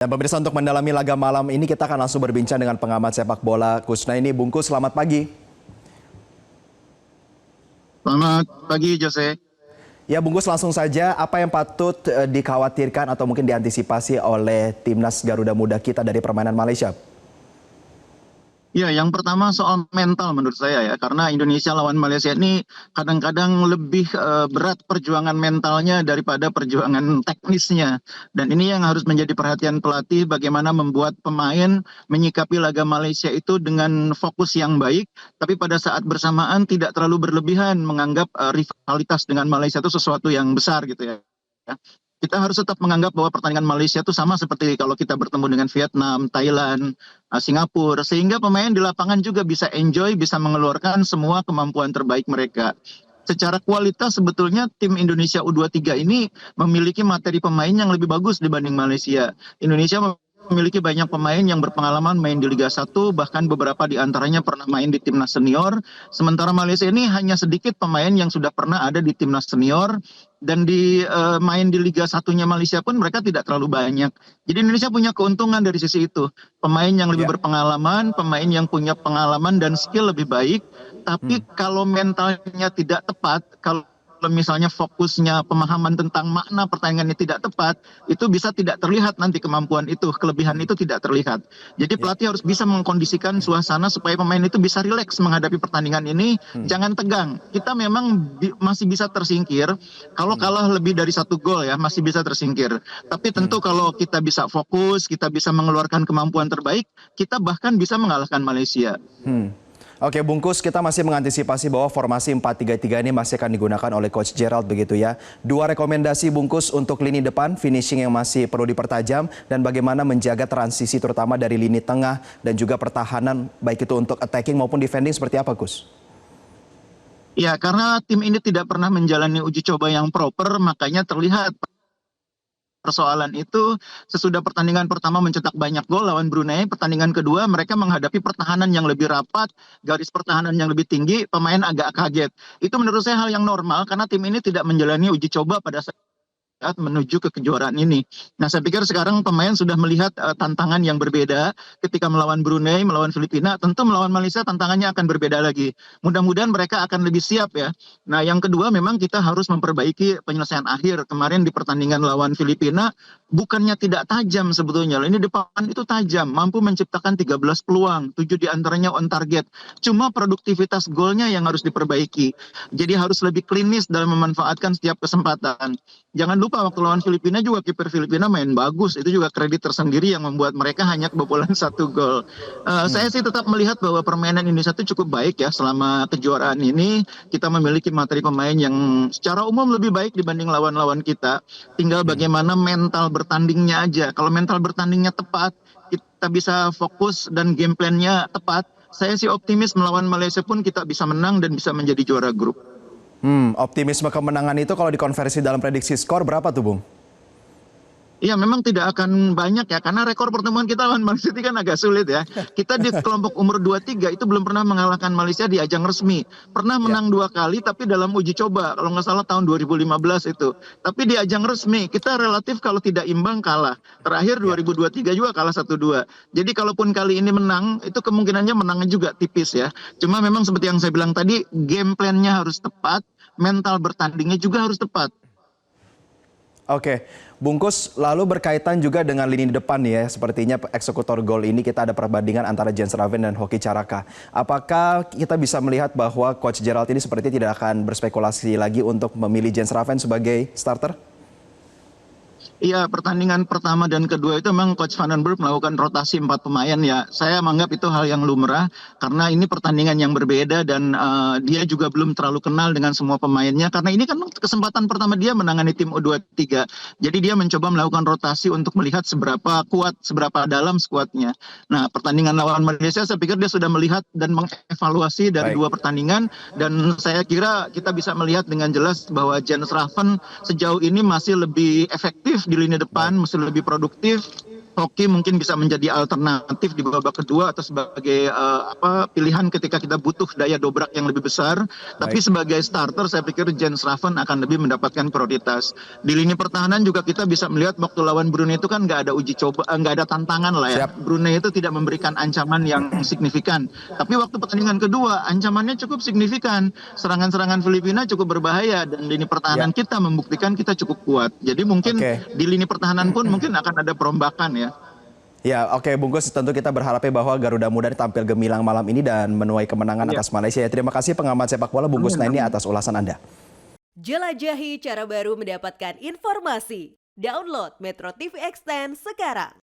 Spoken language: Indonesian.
Dan pemirsa, untuk mendalami laga malam ini kita akan langsung berbincang dengan pengamat sepak bola Kusnaini. Bungkus, selamat pagi. Selamat pagi, Jose. Ya Bungkus, langsung saja apa yang patut dikhawatirkan atau mungkin diantisipasi oleh timnas Garuda Muda kita dari permainan Malaysia? Ya, yang pertama soal mental menurut saya ya, karena Indonesia lawan Malaysia ini kadang-kadang lebih berat perjuangan mentalnya daripada perjuangan teknisnya. Dan ini yang harus menjadi perhatian pelatih, bagaimana membuat pemain menyikapi laga Malaysia itu dengan fokus yang baik, tapi pada saat bersamaan tidak terlalu berlebihan menganggap rivalitas dengan Malaysia itu sesuatu yang besar gitu ya. Kita harus tetap menganggap bahwa pertandingan Malaysia itu sama seperti kalau kita bertemu dengan Vietnam, Thailand, Singapura, sehingga pemain di lapangan juga bisa enjoy, bisa mengeluarkan semua kemampuan terbaik mereka. Secara kualitas sebetulnya tim Indonesia U23 ini memiliki materi pemain yang lebih bagus dibanding Malaysia. Indonesia memiliki banyak pemain yang berpengalaman main di Liga 1, bahkan beberapa di antaranya pernah main di timnas senior. Sementara Malaysia ini hanya sedikit pemain yang sudah pernah ada di timnas senior, dan main di Liga 1-nya Malaysia pun mereka tidak terlalu banyak. Jadi Indonesia punya keuntungan dari sisi itu. Pemain yang lebih berpengalaman, pemain yang punya pengalaman dan skill lebih baik. Tapi kalau mentalnya tidak tepat, kalau misalnya fokusnya pemahaman tentang makna pertandingannya tidak tepat, itu bisa tidak terlihat nanti kemampuan itu, kelebihan itu tidak terlihat. Jadi pelatih harus bisa mengkondisikan suasana supaya pemain itu bisa rileks menghadapi pertandingan ini, jangan tegang. Kita memang masih bisa tersingkir, kalau kalah lebih dari 1 gol ya, masih bisa tersingkir. Tapi tentu kalau kita bisa fokus, kita bisa mengeluarkan kemampuan terbaik, kita bahkan bisa mengalahkan Malaysia. Oke Bungkus, kita masih mengantisipasi bahwa formasi 4-3-3 ini masih akan digunakan oleh Coach Gerald begitu ya. 2 rekomendasi Bungkus untuk lini depan, finishing yang masih perlu dipertajam, dan bagaimana menjaga transisi terutama dari lini tengah dan juga pertahanan, baik itu untuk attacking maupun defending, seperti apa Gus? Ya, karena tim ini tidak pernah menjalani uji coba yang proper, makanya terlihat persoalan itu. Sesudah pertandingan pertama mencetak banyak gol lawan Brunei, pertandingan kedua mereka menghadapi pertahanan yang lebih rapat, garis pertahanan yang lebih tinggi, pemain agak kaget. Itu menurut saya hal yang normal karena tim ini tidak menjalani uji coba pada saat menuju ke kejuaraan ini. Nah, saya pikir sekarang pemain sudah melihat tantangan yang berbeda ketika melawan Brunei, melawan Filipina, tentu melawan Malaysia tantangannya akan berbeda lagi. Mudah-mudahan mereka akan lebih siap ya. Nah, yang kedua memang kita harus memperbaiki penyelesaian akhir. Kemarin di pertandingan lawan Filipina bukannya tidak tajam sebetulnya. Ini depan itu tajam, mampu menciptakan 13 peluang, 7 diantaranya on target. Cuma produktivitas golnya yang harus diperbaiki. Jadi harus lebih klinis dalam memanfaatkan setiap kesempatan. Jangan lupa waktu lawan Filipina juga kiper Filipina main bagus. Itu juga kredit tersendiri yang membuat mereka hanya kebobolan 1 gol. Saya sih tetap melihat bahwa permainan Indonesia itu cukup baik ya selama kejuaraan ini. Kita memiliki materi pemain yang secara umum lebih baik dibanding lawan-lawan kita. Tinggal bagaimana mental bertandingnya aja. Kalau mental bertandingnya tepat, kita bisa fokus dan game plan-nya tepat. Saya sih optimis melawan Malaysia pun kita bisa menang dan bisa menjadi juara grup. Optimisme kemenangan itu kalau dikonversi dalam prediksi skor berapa tuh Bung? Iya, memang tidak akan banyak ya, karena rekor pertemuan kita lawan Malaysia kan agak sulit ya. Kita di kelompok umur 23 itu belum pernah mengalahkan Malaysia di ajang resmi. Pernah menang 2 kali, tapi dalam uji coba, kalau nggak salah tahun 2015 itu. Tapi di ajang resmi, kita relatif kalau tidak imbang kalah. Terakhir 2023 juga kalah 1-2. Jadi kalaupun kali ini menang, itu kemungkinannya menangnya juga tipis ya. Cuma memang seperti yang saya bilang tadi, game plan-nya harus tepat, mental bertandingnya juga harus tepat. Oke, Bungkus, lalu berkaitan juga dengan lini depan ya, sepertinya eksekutor gol ini kita ada perbandingan antara Jens Raven dan Hoki Caraka. Apakah kita bisa melihat bahwa Coach Gerald ini sepertinya tidak akan berspekulasi lagi untuk memilih Jens Raven sebagai starter? Iya, pertandingan pertama dan kedua itu memang Coach Van den Berg melakukan rotasi 4 pemain ya. Saya menganggap itu hal yang lumrah karena ini pertandingan yang berbeda dan dia juga belum terlalu kenal dengan semua pemainnya. Karena ini kan kesempatan pertama dia menangani tim U23. Jadi dia mencoba melakukan rotasi untuk melihat seberapa kuat, seberapa dalam skuadnya. Nah, pertandingan lawan Malaysia saya pikir dia sudah melihat dan mengevaluasi dari 2 pertandingan. Dan saya kira kita bisa melihat dengan jelas bahwa Jens Raven sejauh ini masih lebih efektif di lini depan, mesti lebih produktif. Hoki mungkin bisa menjadi alternatif di babak kedua atau sebagai pilihan ketika kita butuh daya dobrak yang lebih besar. Tapi Baik. sebagai starter saya pikir Jens Raven akan lebih mendapatkan prioritas. Di lini pertahanan juga kita bisa melihat waktu lawan Brunei itu kan nggak ada uji coba, nggak ada tantangan lah ya. Siap. Brunei itu tidak memberikan ancaman yang signifikan. Tapi waktu pertandingan kedua ancamannya cukup signifikan. Serangan-serangan Filipina cukup berbahaya dan lini pertahanan Ya. kita membuktikan kita cukup kuat. Jadi mungkin Oke. di lini pertahanan pun mungkin akan ada perombakan ya. Ya, oke Bungkus, tentu kita berharapnya bahwa Garuda Muda tampil gemilang malam ini dan menuai kemenangan Iya. atas Malaysia. Ya, terima kasih pengamat sepak bola Bungkus Amin, Naini amin. atas ulasan Anda. Jelajahi cara baru mendapatkan informasi. Download Metro TV Extend sekarang.